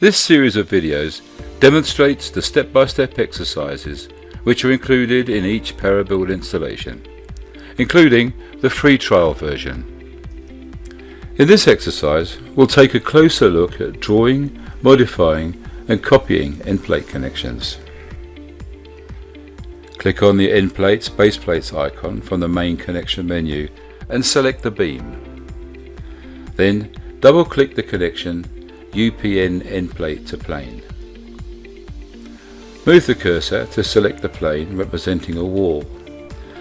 This series of videos demonstrates the step-by-step exercises which are included in each Parabuild installation, including the free trial version. In this exercise, we'll take a closer look at drawing, modifying and copying endplate connections. Click on the Endplates base plates icon from the main connection menu and select the beam. Then double-click the connection UPN endplate to plane. Move the cursor to select the plane representing a wall.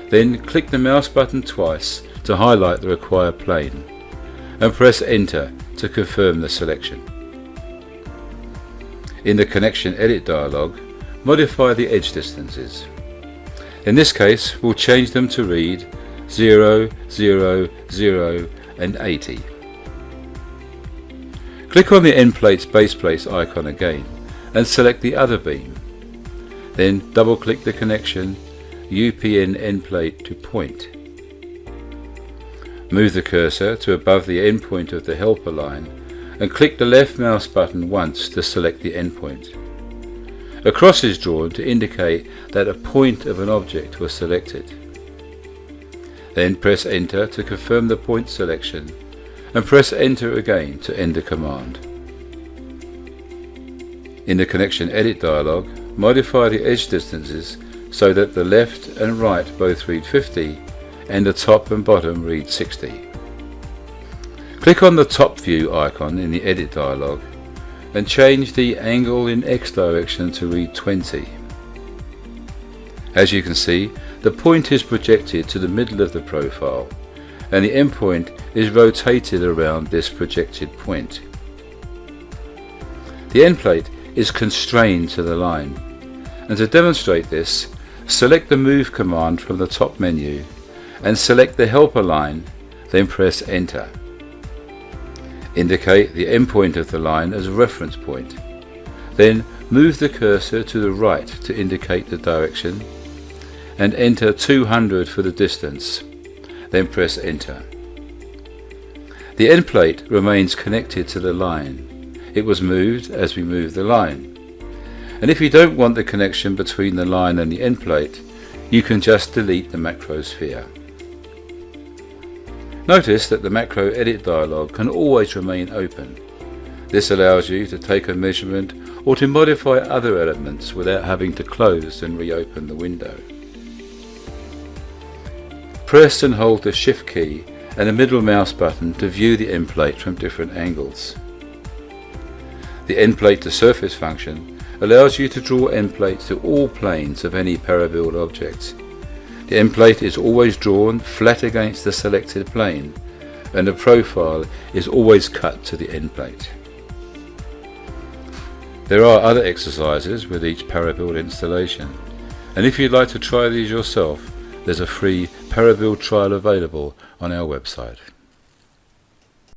Then click the mouse button twice to highlight the required plane and press Enter to confirm the selection. In the Connection Edit dialog, modify the edge distances. In this case, we'll change them to read 0, 0, 0 and 80. Click on the Endplates base plates icon again and select the other beam. Then double-click the connection UPN endplate to point. Move the cursor to above the endpoint of the helper line and click the left mouse button once to select the endpoint. A cross is drawn to indicate that a point of an object was selected. Then press Enter to confirm the point selection and press Enter again to end the command. In the Connection Edit dialog, modify the edge distances so that the left and right both read 50 and the top and bottom read 60. Click on the top view icon in the Edit dialog and change the angle in X direction to read 20. As you can see, the point is projected to the middle of the profile and the endpoint is rotated around this projected point. The endplate is constrained to the line, and to demonstrate this, select the Move command from the top menu and select the helper line, then press Enter. Indicate the endpoint of the line as a reference point. Then move the cursor to the right to indicate the direction and enter 200 for the distance. Then press Enter. The endplate remains connected to the line. It was moved as we moved the line. And if you don't want the connection between the line and the endplate, you can just delete the macro sphere. Notice that the macro edit dialog can always remain open. This allows you to take a measurement or to modify other elements without having to close and reopen the window. Press and hold the Shift key and the middle mouse button to view the endplate from different angles. The Inflate the Surface function allows you to draw endplates to all planes of any Parabuild object. The endplate is always drawn flat against the selected plane and the profile is always cut to the endplate. There are other exercises with each Parabuild installation, and if you'd like to try these yourself, there's a free Parabuild trial available on our website.